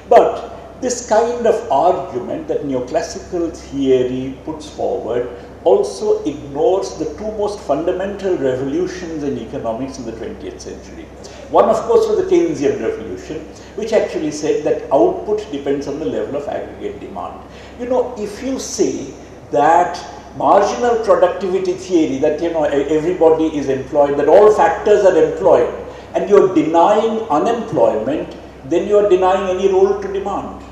But this kind of argument that neoclassical theory puts forward also ignores the two most fundamental revolutions in economics in the 20th century. One, of course, was the Keynesian Revolution, which actually said that output depends on the level of aggregate demand. You know, if you say that marginal productivity theory, that everybody is employed, that all factors are employed, and you're denying unemployment, then you're denying any role to demand.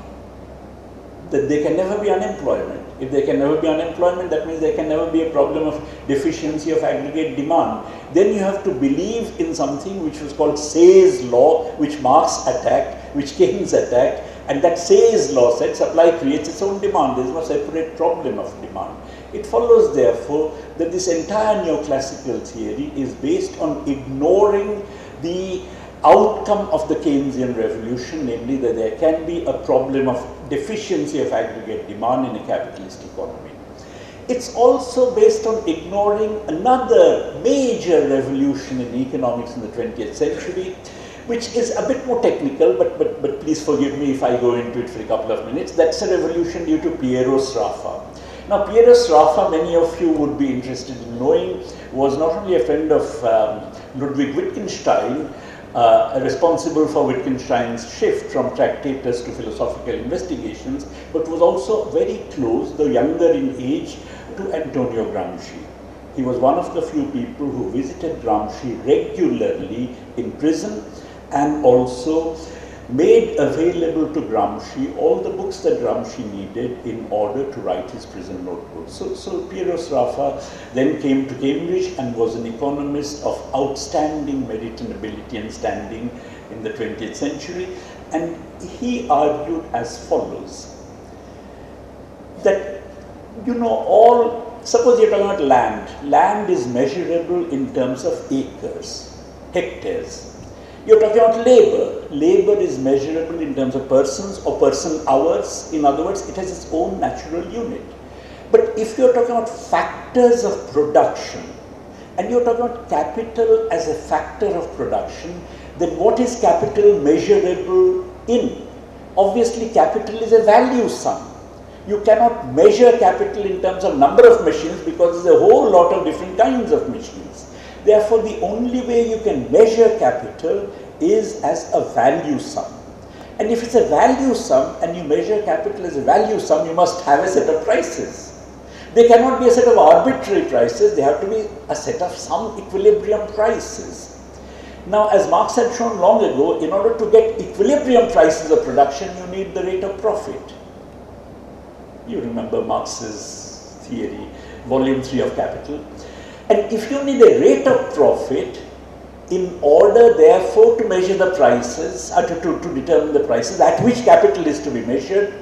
That there can never be unemployment. If there can never be unemployment, that means there can never be a problem of deficiency of aggregate demand. Then you have to believe in something which was called Say's law, which Marx attacked, which Keynes attacked, and that Say's law said supply creates its own demand. There is no separate problem of demand. It follows, therefore, that this entire neoclassical theory is based on ignoring the outcome of the Keynesian revolution, namely that there can be a problem of deficiency of aggregate demand in a capitalist economy. It's also based on ignoring another major revolution in economics in the 20th century, which is a bit more technical, but please forgive me if I go into it for a couple of minutes. That's a revolution due to Piero Sraffa. Now, Piero Sraffa, many of you would be interested in knowing, was not only a friend of Ludwig Wittgenstein, responsible for Wittgenstein's shift from tractatus to philosophical investigations, but was also very close, though younger in age, to Antonio Gramsci. He was one of the few people who visited Gramsci regularly in prison and also made available to Gramsci all the books that Gramsci needed in order to write his prison notebooks. So Piero Sraffa then came to Cambridge and was an economist of outstanding merit and ability and standing in the 20th century, and he argued as follows, that suppose you're talking about land. Land is measurable in terms of acres, hectares. You're talking about labor. Labor is measurable in terms of persons or person hours. In other words, it has its own natural unit. But if you're talking about factors of production, and you're talking about capital as a factor of production, then what is capital measurable in? Obviously, capital is a value sum. You cannot measure capital in terms of number of machines because there's a whole lot of different kinds of machines. Therefore, the only way you can measure capital is as a value sum. And if it's a value sum and you measure capital as a value sum, you must have a set of prices. They cannot be a set of arbitrary prices, they have to be a set of some equilibrium prices. Now, as Marx had shown long ago, in order to get equilibrium prices of production, you need the rate of profit. You remember Marx's theory, volume 3 of Capital. And if you need a rate of profit, in order therefore to measure the prices, to determine the prices at which capital is to be measured,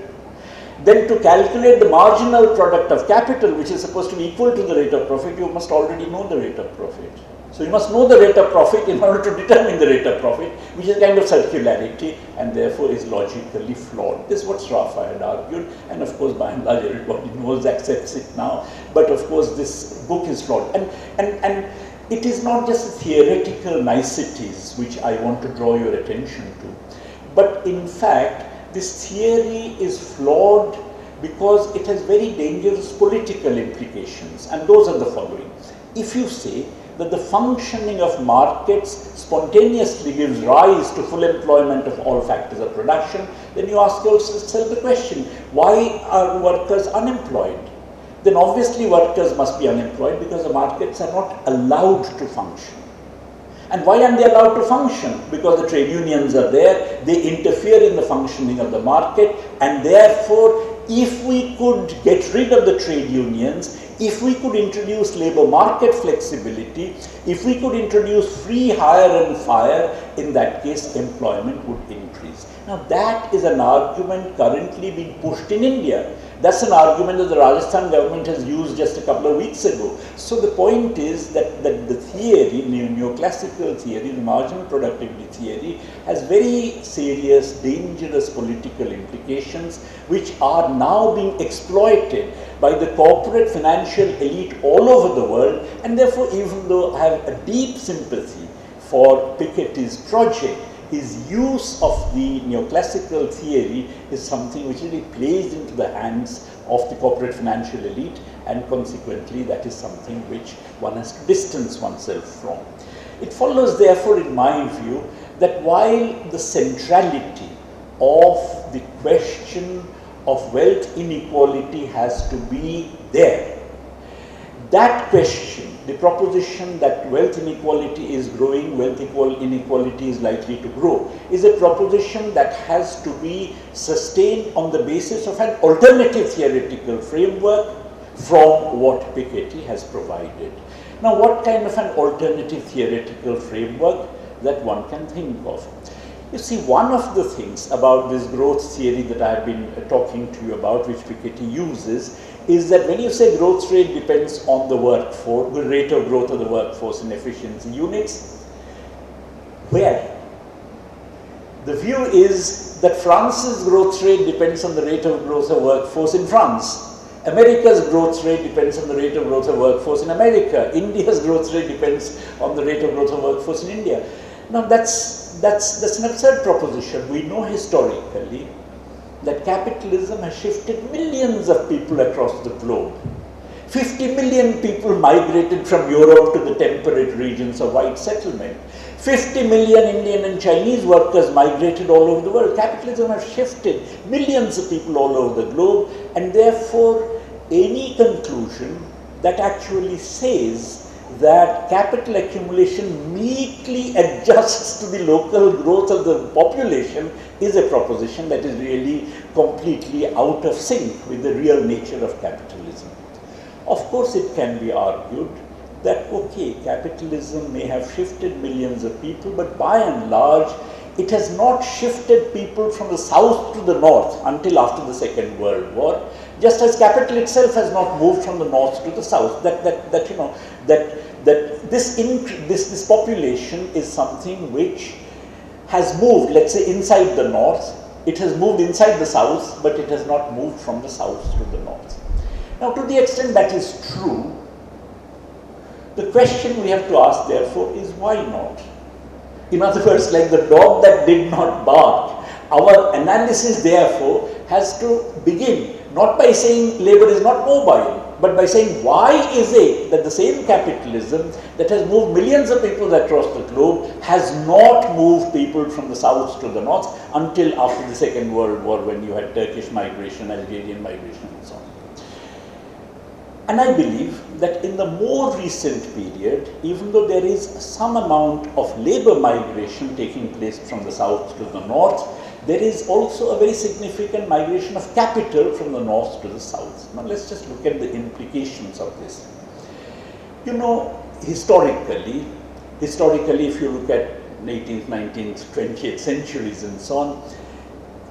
then to calculate the marginal product of capital, which is supposed to be equal to the rate of profit, you must already know the rate of profit. So you must know the rate of profit in order to determine the rate of profit, which is a kind of circularity and therefore is logically flawed. This is what Sraffa had argued, and of course by and large everybody knows, accepts it now. But of course this book is flawed. And it is not just theoretical niceties which I want to draw your attention to, but in fact this theory is flawed because it has very dangerous political implications, and those are the following. If you say that the functioning of markets spontaneously gives rise to full employment of all factors of production, then you ask yourself the question, why are workers unemployed? Then obviously workers must be unemployed because the markets are not allowed to function. And why aren't they allowed to function? Because the trade unions are there, they interfere in the functioning of the market, and therefore if we could get rid of the trade unions, if we could introduce labor market flexibility, if we could introduce free hire and fire, in that case employment would increase. Now that is an argument currently being pushed in India. That's an argument that the Rajasthan government has used just a couple of weeks ago. So the point is that the theory, neoclassical theory, the marginal productivity theory, has very serious, dangerous political implications which are now being exploited by the corporate financial elite all over the world, and therefore even though I have a deep sympathy for Piketty's project, his use of the neoclassical theory is something which really plays into the hands of the corporate financial elite, and consequently that is something which one has to distance oneself from. It follows therefore, in my view, that while the centrality of the question of wealth inequality has to be there, that question, the proposition that wealth inequality is growing, wealth inequality is likely to grow, is a proposition that has to be sustained on the basis of an alternative theoretical framework from what Piketty has provided. Now, what kind of an alternative theoretical framework that one can think of? You see, one of the things about this growth theory that I have been talking to you about, which Piketty uses, is that when you say growth rate depends on the workforce, the rate of growth of the workforce in efficiency units, well, the view is that France's growth rate depends on the rate of growth of workforce in France. America's growth rate depends on the rate of growth of workforce in America. India's growth rate depends on the rate of growth of workforce in India. Now, that's an absurd proposition. We know historically that capitalism has shifted millions of people across the globe. 50 million people migrated from Europe to the temperate regions of white settlement. 50 million Indian and Chinese workers migrated all over the world. Capitalism has shifted millions of people all over the globe, and therefore any conclusion that actually says that capital accumulation meekly adjusts to the local growth of the population is a proposition that is really completely out of sync with the real nature of capitalism. Of course, it can be argued that, okay, capitalism may have shifted millions of people, but by and large, it has not shifted people from the south to the north until after the Second World War, just as capital itself has not moved from the north to the south. This population is something which has moved, let's say, inside the north. It has moved inside the south, but it has not moved from the south to the north. Now, to the extent that is true, the question we have to ask, therefore, is why not? In other words, like the dog that did not bark, our analysis, therefore, has to begin not by saying labor is not mobile, but by saying why is it that the same capitalism that has moved millions of people across the globe has not moved people from the south to the north until after the Second World War, when you had Turkish migration, Algerian migration, and so on. And I believe that in the more recent period, even though there is some amount of labor migration taking place from the south to the north, there is also a very significant migration of capital from the north to the south. Now, let's just look at the implications of this. You know, historically, if you look at 18th, 19th, 20th centuries and so on,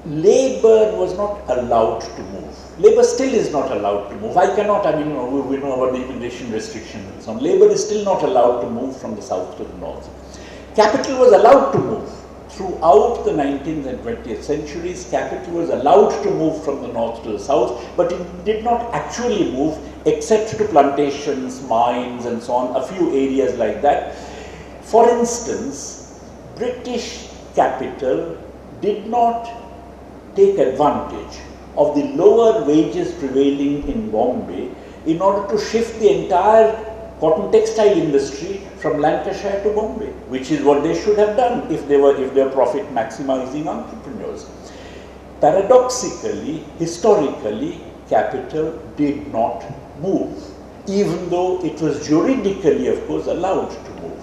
labor was not allowed to move. Labor still is not allowed to move. We know about the immigration restrictions and so on. Labor is still not allowed to move from the south to the north. Capital was allowed to move. Throughout the 19th and 20th centuries, capital was allowed to move from the north to the south, but it did not actually move except to plantations, mines, and so on, a few areas like that. For instance, British capital did not take advantage of the lower wages prevailing in Bombay in order to shift the entire cotton textile industry from Lancashire to Bombay, which is what they should have done if they were profit maximizing entrepreneurs. Paradoxically, historically, capital did not move, even though it was juridically, of course, allowed to move.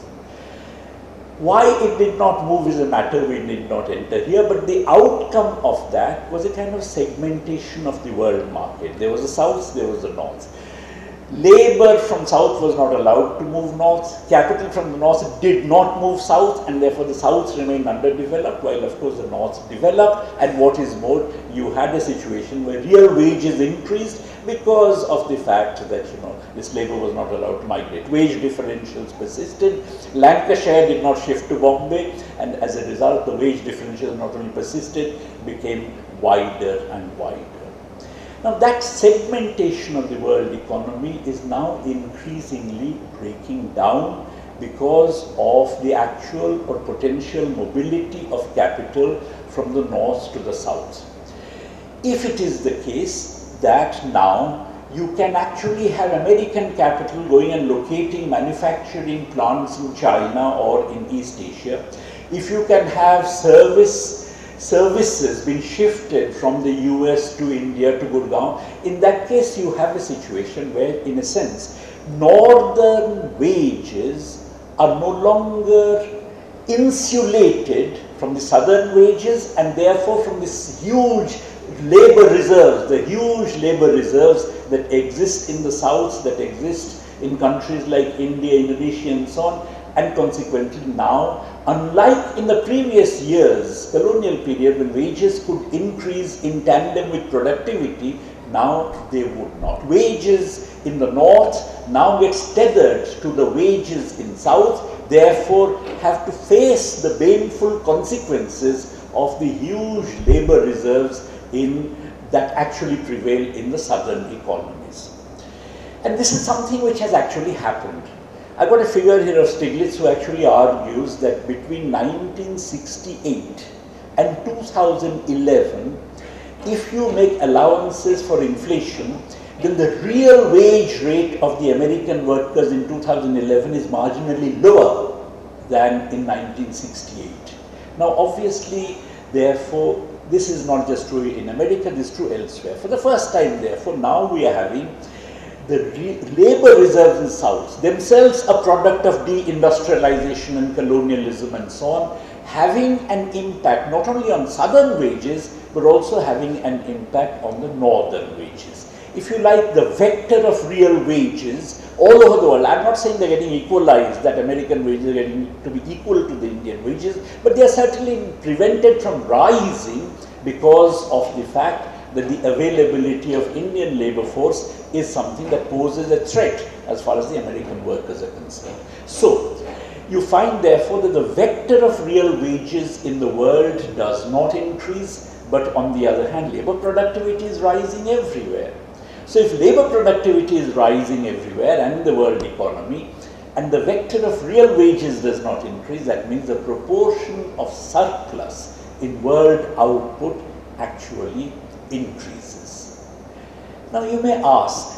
Why it did not move is a matter we need not enter here, but the outcome of that was a kind of segmentation of the world market. There was the south, there was the north. Labor from south was not allowed to move north. Capital from the north did not move south, and therefore the south remained underdeveloped, while of course the north developed. And what is more, you had a situation where real wages increased because of the fact that this labor was not allowed to migrate. Wage differentials persisted. Lancashire did not shift to Bombay, and as a result, the wage differentials not only persisted, became wider and wider. Now, that segmentation of the world economy is now increasingly breaking down, because of the actual or potential mobility of capital from the north to the south. If it is the case that now you can actually have American capital going and locating manufacturing plants in China or in East Asia, if you can have services being shifted from the US to India to Gurgaon, in that case you have a situation where, in a sense, northern wages are no longer insulated from the southern wages, and therefore from this huge labor reserves, the huge labor reserves that exist in the south, that exist in countries like India, Indonesia and so on, and consequently now, unlike in the previous years, colonial period, when wages could increase in tandem with productivity, now they would not. Wages in the north now gets tethered to the wages in south, therefore have to face the baneful consequences of the huge labor reserves that actually prevail in the southern economies. And this is something which has actually happened. I've got a figure here of Stiglitz who actually argues that between 1968 and 2011, if you make allowances for inflation, then the real wage rate of the American workers in 2011 is marginally lower than in 1968. Now obviously, therefore, this is not just true in America, this is true elsewhere. For the first time, therefore, now we are having the labor reserves in the South, themselves a product of deindustrialization and colonialism and so on, having an impact not only on southern wages, but also having an impact on the northern wages. If you like, the vector of real wages all over the world, I'm not saying they're getting equalized, that American wages are getting to be equal to the Indian wages, but they are certainly prevented from rising because of the fact that the availability of Indian labor force is something that poses a threat as far as the American workers are concerned. So, you find therefore that the vector of real wages in the world does not increase, but on the other hand, labor productivity is rising everywhere. So if labor productivity is rising everywhere and in the world economy, and the vector of real wages does not increase, that means the proportion of surplus in world output actually increases. Now you may ask,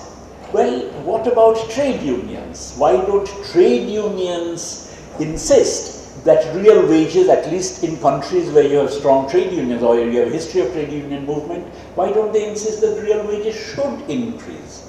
well, what about trade unions? Why don't trade unions insist that real wages, at least in countries where you have strong trade unions or you have a history of trade union movement, why don't they insist that real wages should increase?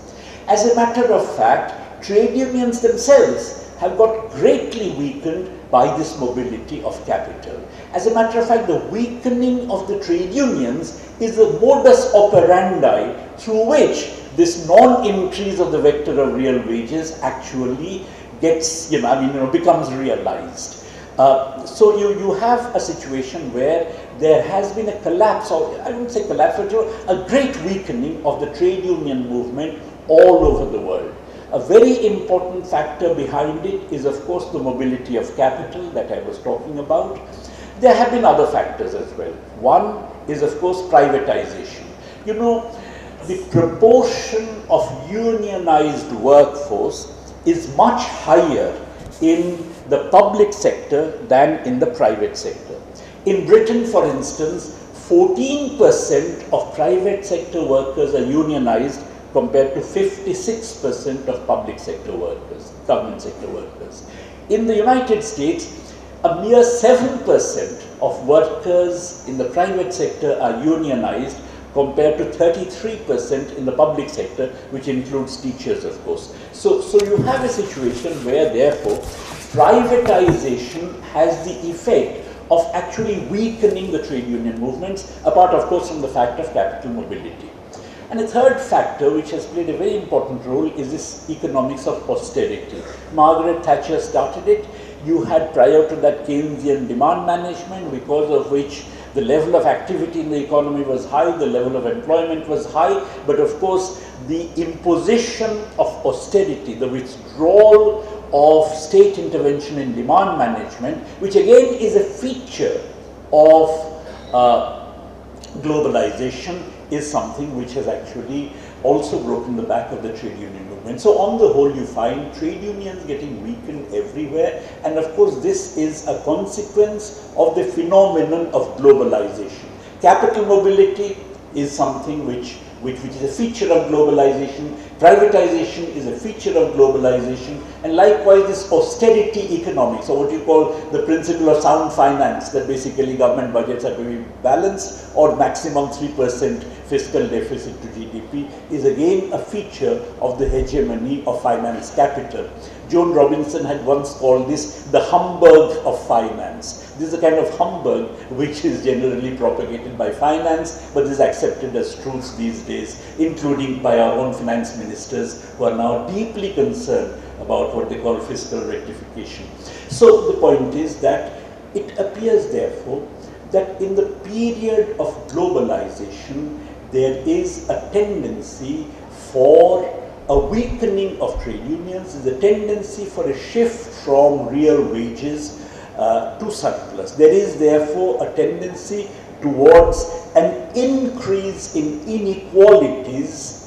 As a matter of fact, trade unions themselves have got greatly weakened by this mobility of capital. As a matter of fact, the weakening of the trade unions is the modus operandi through which this non-increase of the vector of real wages actually gets, becomes realized. So you have a situation where there has been a collapse, or I wouldn't say collapse, but a great weakening of the trade union movement all over the world. A very important factor behind it is, of course, the mobility of capital that I was talking about. There have been other factors as well. One is, of course, privatization. The proportion of unionized workforce is much higher in the public sector than in the private sector. In Britain, for instance, 14% of private sector workers are unionized compared to 56% of public sector workers, government sector workers. In the United States, a mere 7% of workers in the private sector are unionized compared to 33% in the public sector, which includes teachers, of course. So you have a situation where, therefore, privatization has the effect of actually weakening the trade union movements, apart, of course, from the fact of capital mobility. And a third factor which has played a very important role is this economics of austerity. Margaret Thatcher started it. You had prior to that Keynesian demand management, because of which the level of activity in the economy was high, the level of employment was high, but of course the imposition of austerity, the withdrawal of state intervention in demand management, which again is a feature of globalization, is something which has actually also broken the back of the trade union movement. So on the whole, you find trade unions getting weakened everywhere, and of course this is a consequence of the phenomenon of globalization. Capital mobility is something which is a feature of globalization. Privatization is a feature of globalization, and likewise this austerity economics, or what you call the principle of sound finance, that basically government budgets are to be balanced or maximum 3% fiscal deficit to GDP, is again a feature of the hegemony of finance capital. Joan Robinson had once called this the Hamburg of finance. This is a kind of humbug which is generally propagated by finance, but is accepted as truths these days, including by our own finance ministers, who are now deeply concerned about what they call fiscal rectification. So the point is that it appears therefore that in the period of globalization there is a tendency for a weakening of trade unions, is a tendency for a shift from real wages to surplus. There is therefore a tendency towards an increase in inequalities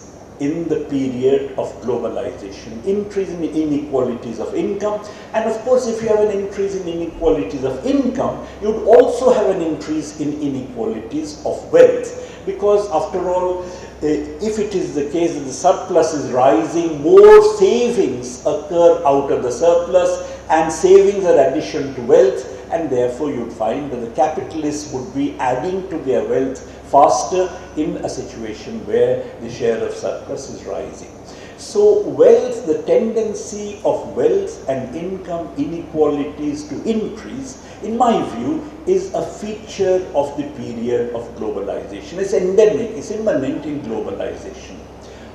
in the period of globalization, increase in inequalities of income, and of course if you have an increase in inequalities of income, you would also have an increase in inequalities of wealth, because after all, if it is the case that the surplus is rising, more savings occur out of the surplus, and savings are addition to wealth, and therefore you would find that the capitalists would be adding to their wealth faster in a situation where the share of surplus is rising. So wealth, the tendency of wealth and income inequalities to increase, in my view, is a feature of the period of globalization. It's endemic, it's immanent in globalization.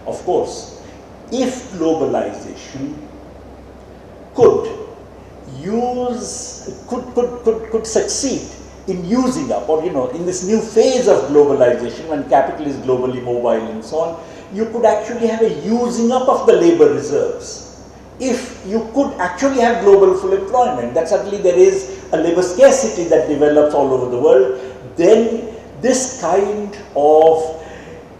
Of course, if globalization could succeed in using up, or in this new phase of globalization when capital is globally mobile and so on, you could actually have a using up of the labor reserves. If you could actually have global full employment, that suddenly there is a labor scarcity that develops all over the world, then this kind of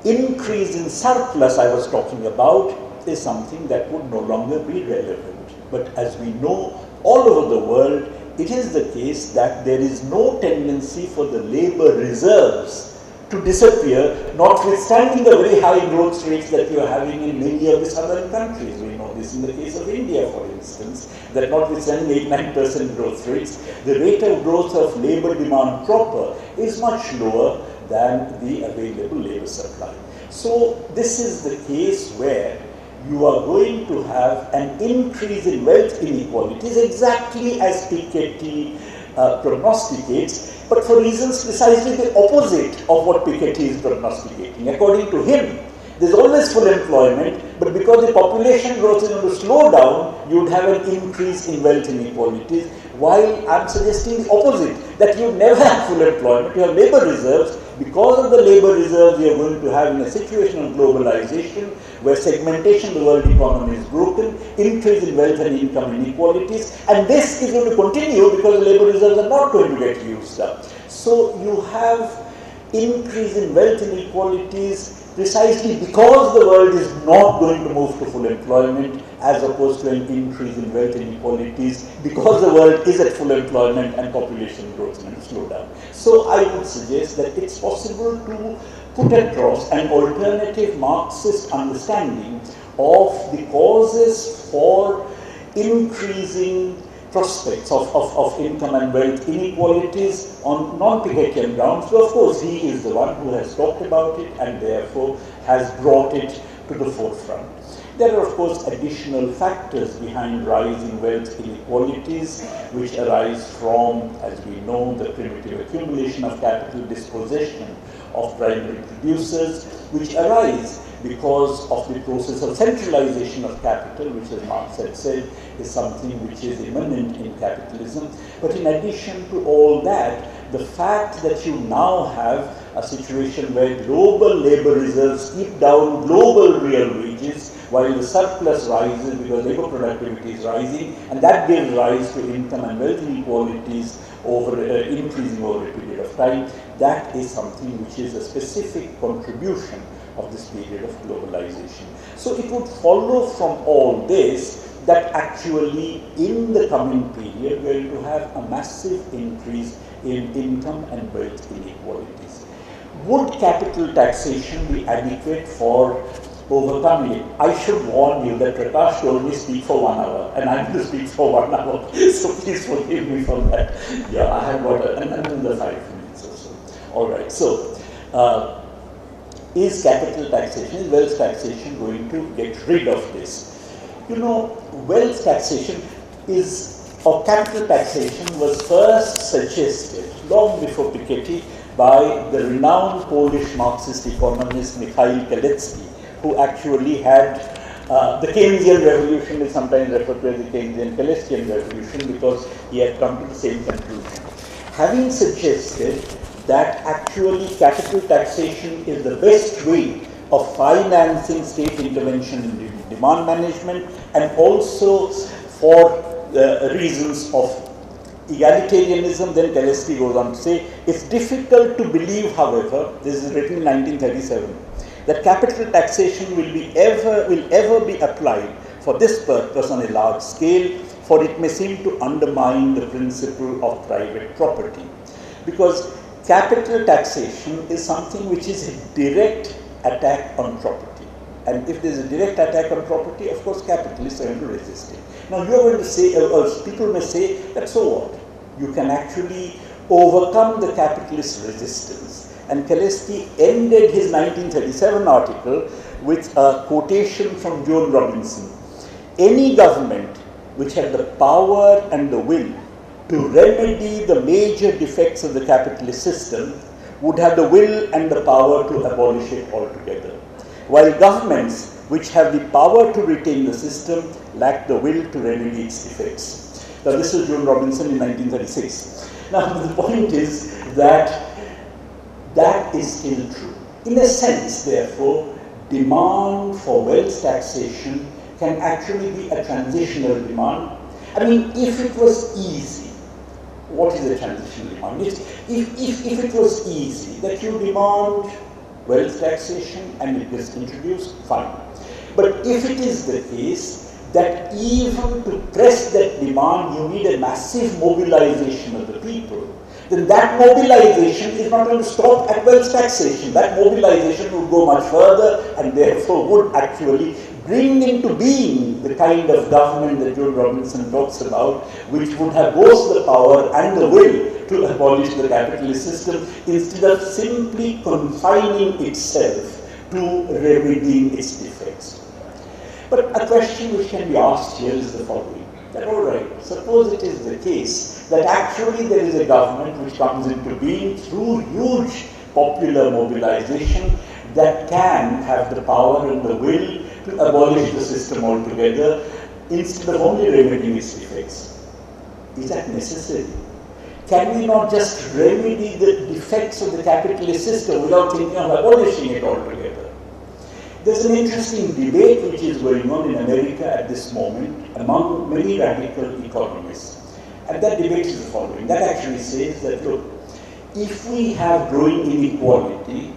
increase in surplus I was talking about is something that would no longer be relevant. But as we know, all over the world, it is the case that there is no tendency for the labor reserves to disappear, notwithstanding the very high growth rates that you are having in many of the southern countries. We know this in the case of India, for instance, that notwithstanding 8-9% growth rates, the rate of growth of labor demand proper is much lower than the available labor supply. So this is the case where you are going to have an increase in wealth inequalities, exactly as Piketty prognosticates, but for reasons precisely the opposite of what Piketty is prognosticating. According to him, there's always full employment, but because the population growth is going to slow down, you would have an increase in wealth inequalities, while I'm suggesting the opposite, that you never have full employment, you have labor reserves. Because of the labor reserves you are going to have in a situation of globalization, where segmentation of the world economy is broken, increase in wealth and income inequalities, and this is going to continue because the labor reserves are not going to get used up. So you have increase in wealth inequalities precisely because the world is not going to move to full employment, as opposed to an increase in wealth inequalities because the world is at full employment and population growth is going to slow down. So I would suggest that it's possible to put across an alternative Marxist understanding of the causes for increasing prospects of income and wealth inequalities on non-Pikettian grounds. So of course he is the one who has talked about it and therefore has brought it to the forefront. There are of course additional factors behind rising wealth inequalities which arise from, as we know, the primitive accumulation of capital, dispossession of primary producers, which arise because of the process of centralization of capital, which, as Marx had said, is something which is immanent in capitalism. But in addition to all that, the fact that you now have a situation where global labor reserves keep down global real wages while the surplus rises because labor productivity is rising, and that gives rise to income and wealth inequalities increasing over a period of time, that is something which is a specific contribution of this period of globalization. So it would follow from all this that actually in the coming period we are going to have a massive increase in income and wealth inequalities. Would capital taxation be adequate for overcoming it? I should warn you that Prakash told me speak for 1 hour, and I'm going to speak for 1 hour, so please forgive me for that. Yeah, I have got another 5 minutes or so. All right, so is capital taxation, is wealth taxation going to get rid of this? You know, wealth taxation or capital taxation was first suggested long before Piketty by the renowned Polish Marxist economist Mikhail Kalecki, who actually had the Keynesian Revolution is sometimes referred to as the Keynesian Revolution because he had come to the same conclusion. Having suggested that actually capital taxation is the best way of financing state intervention in demand management and also for the reasons of egalitarianism, then Kalecki goes on to say, it's difficult to believe, however, this is written in 1937, that capital taxation will ever be applied for this purpose on a large scale, for it may seem to undermine the principle of private property. Because capital taxation is something which is a direct attack on property. And if there is a direct attack on property, of course capitalists are going to resist it. Now you are going to say, people may say that so what? You can actually overcome the capitalist resistance. And Kalecki ended his 1937 article with a quotation from Joan Robinson. Any government which had the power and the will to remedy the major defects of the capitalist system would have the will and the power to abolish it altogether, while governments which have the power to retain the system lack the will to remedy its defects. Now this was Joan Robinson in 1936. Now the point is that that is still true. In a sense, therefore, demand for wealth taxation can actually be a transitional demand. I mean, if it was easy, what is a transitional demand? If it was easy that you demand wealth taxation and it gets introduced, fine. But if it is the case that even to press that demand you need a massive mobilization of the people, then that mobilization is not going to stop at wealth taxation. That mobilization would go much further and therefore would actually bring into being the kind of government that Joan Robinson talks about, which would have both the power and the will to abolish the capitalist system instead of simply confining itself to remedying its defects. But a question which can be asked here is the following. That all right, suppose it is the case that actually there is a government which comes into being through huge popular mobilization that can have the power and the will to abolish the system altogether instead of only remedying its defects. Is that necessary? Can we not just remedy the defects of the capitalist system without thinking of abolishing it altogether? There's an interesting debate which is going on in America at this moment among many radical economists. And that debate is the following. That actually says that, look, if we have growing inequality,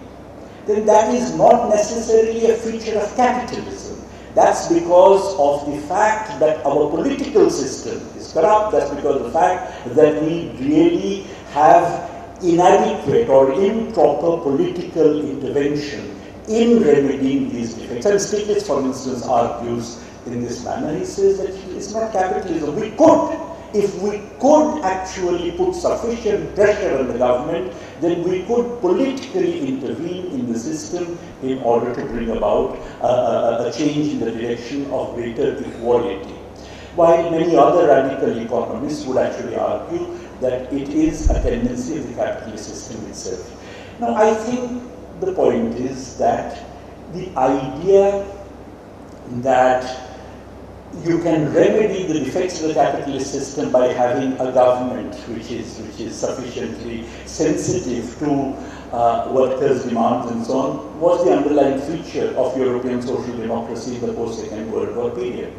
then that is not necessarily a feature of capitalism. That's because of the fact that our political system is corrupt. That's because of the fact that we really have inadequate or improper political intervention in remedying these defects. And Stiglitz, for instance, argues in this manner. He says that it's not capitalism. We could, if we could actually put sufficient pressure on the government, then we could politically intervene in the system in order to bring about a change in the direction of greater equality. While many other radical economists would actually argue that it is a tendency of the capitalist system itself. Now, I think the point is that the idea that you can remedy the defects of the capitalist system by having a government which is sufficiently sensitive to workers' demands and so on was the underlying feature of European social democracy in the post-Second World War period.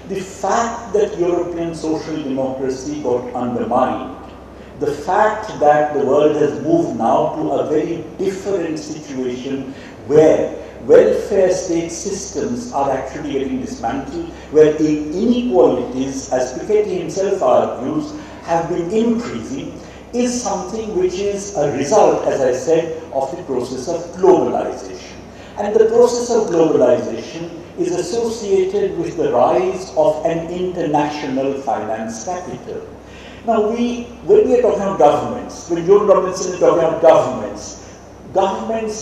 The fact that European social democracy got undermined, the fact that the world has moved now to a very different situation where welfare state systems are actually getting dismantled, where inequalities, as Piketty himself argues, have been increasing, is something which is a result, as I said, of the process of globalization. And the process of globalization is associated with the rise of an international finance capital. Now, when we are talking about governments, when John Robinson is talking about governments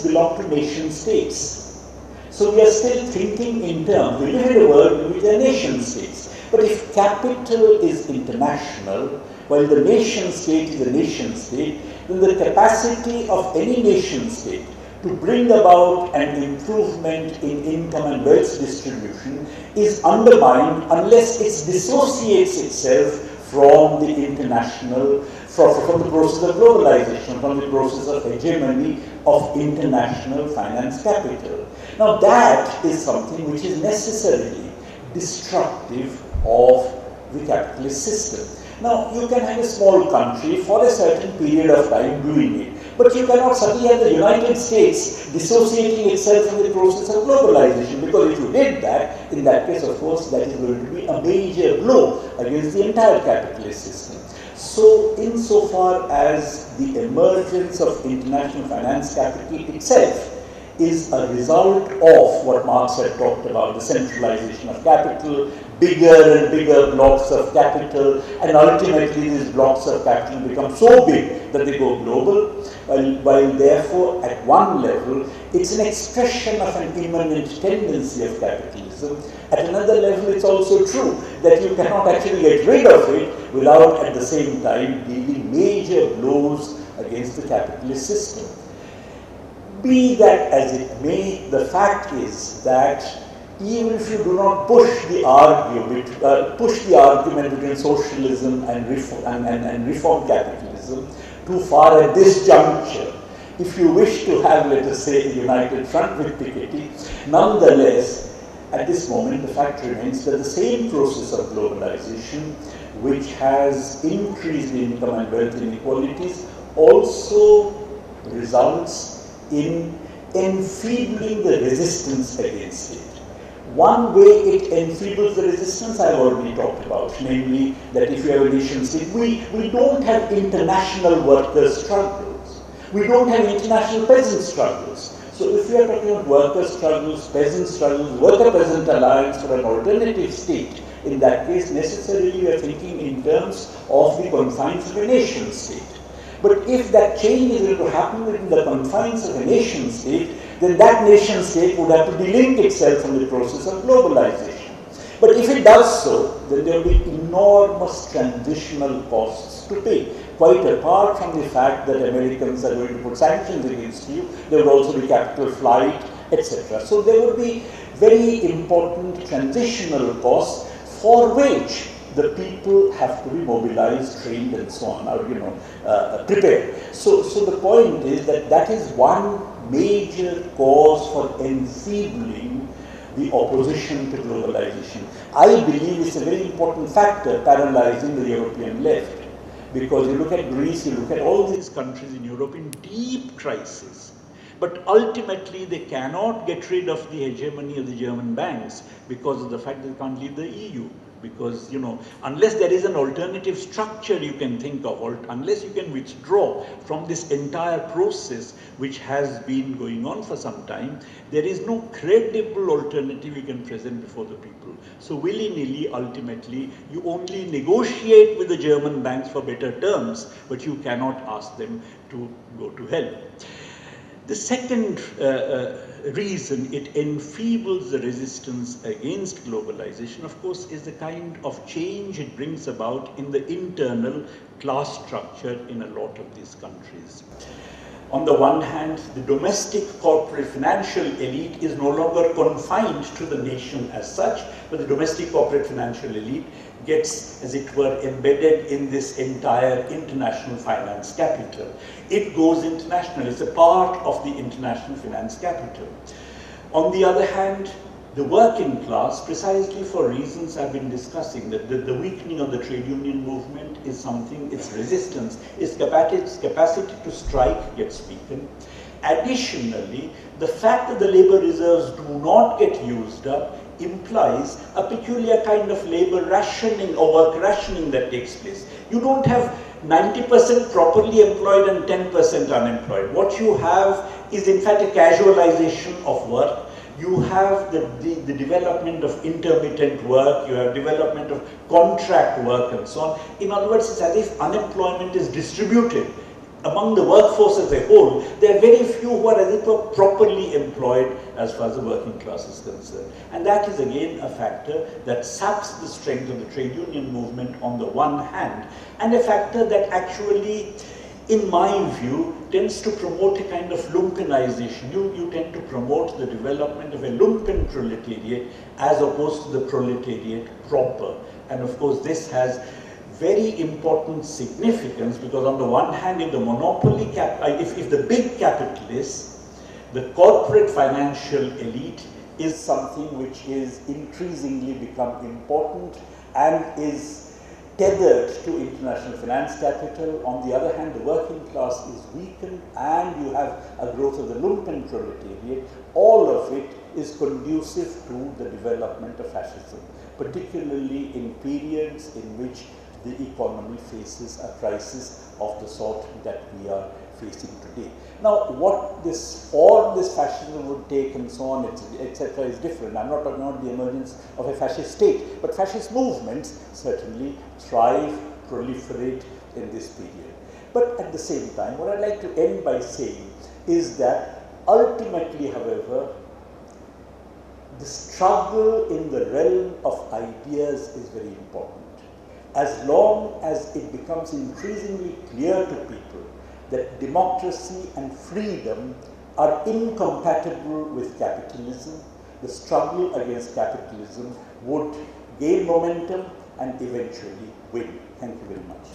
belong to nation states. So we are still thinking in terms, we live in a world in which there are nation states. But if capital is international, while the nation state is a nation state, then the capacity of any nation state to bring about an improvement in income and wealth distribution is undermined unless it dissociates itself from the international, from the process of globalization, from the process of hegemony of international finance capital. Now that is something which is necessarily destructive of the capitalist system. Now, you can have a small country for a certain period of time doing it, but you cannot suddenly have the United States dissociating itself from the process of globalization, because if you did that, in that case, of course, that is going to be a major blow against the entire capitalist system. So, insofar as the emergence of international finance capital itself is a result of what Marx had talked about, the centralization of capital, bigger and bigger blocks of capital, and ultimately these blocks of capital become so big that they go global, while therefore at one level it's an expression of an immanent tendency of capitalism. At another level, it's also true that you cannot actually get rid of it without at the same time dealing major blows against the capitalist system. Be that as it may, the fact is that even if you do not push the argument between socialism and reform capitalism too far at this juncture, if you wish to have, let us say, a united front with Piketty, nonetheless, at this moment, the fact remains that the same process of globalization, which has increased the income and wealth inequalities, also results in enfeebling the resistance against it. One way it enfeebles the resistance I've already talked about, namely that if you have a nation state, we don't have international workers' struggles. We don't have international peasant struggles. So if we are talking about worker struggles, peasant struggles, worker-peasant alliance for an alternative state, in that case necessarily we are thinking in terms of the confines of a nation state. But if that change is going to happen within the confines of a nation state, then that nation state would have to delink itself from the process of globalization. But if it does so, then there will be enormous transitional costs to pay. Quite apart from the fact that Americans are going to put sanctions against you, there will also be capital flight, etc. So there will be very important transitional costs for which the people have to be mobilized, trained, and so on, or prepared. So the point is that is one major cause for enfeebling the opposition to globalization. I believe it's a very important factor paralyzing the European left, because you look at Greece, you look at all these countries in Europe in deep crisis. But ultimately, they cannot get rid of the hegemony of the German banks because of the fact that they can't leave the EU. Because, unless there is an alternative structure you can think of, or unless you can withdraw from this entire process which has been going on for some time, there is no credible alternative you can present before the people. So willy-nilly, ultimately, you only negotiate with the German banks for better terms, but you cannot ask them to go to hell. The second reason it enfeebles the resistance against globalization, of course, is the kind of change it brings about in the internal class structure in a lot of these countries. On the one hand, the domestic corporate financial elite is no longer confined to the nation as such, but the domestic corporate financial elite gets, as it were, embedded in this entire international finance capital. It goes international, it's a part of the international finance capital. On the other hand, the working class, precisely for reasons I've been discussing, that the weakening of the trade union movement is something, its resistance, its capacity to strike gets weakened. Additionally, the fact that the labor reserves do not get used up implies a peculiar kind of labor rationing or work rationing that takes place. You don't have 90% properly employed and 10% unemployed. What you have is in fact a casualization of work. You have the development of intermittent work, you have development of contract work and so on. In other words, it's as if unemployment is distributed among the workforce as a whole. There are very few who are as if properly employed as far as the working class is concerned. And that is again a factor that saps the strength of the trade union movement on the one hand, and a factor that actually, in my view, tends to promote a kind of lumpenization. You tend to promote the development of a lumpen proletariat as opposed to the proletariat proper. And of course this has very important significance, because on the one hand, if the monopoly if the big capitalists, the corporate financial elite is something which is increasingly become important and is tethered to international finance capital. On the other hand, the working class is weakened and you have a growth of the lumpen proletariat. All of it is conducive to the development of fascism, particularly in periods in which the economy faces a crisis of the sort that we are facing today. Now, what this form this fascism would take and so on, etc., is different. I'm not talking about the emergence of a fascist state, but fascist movements certainly thrive, proliferate in this period. But at the same time, what I'd like to end by saying is that ultimately, however, the struggle in the realm of ideas is very important. As long as it becomes increasingly clear to people that democracy and freedom are incompatible with capitalism, the struggle against capitalism would gain momentum and eventually win. Thank you very much.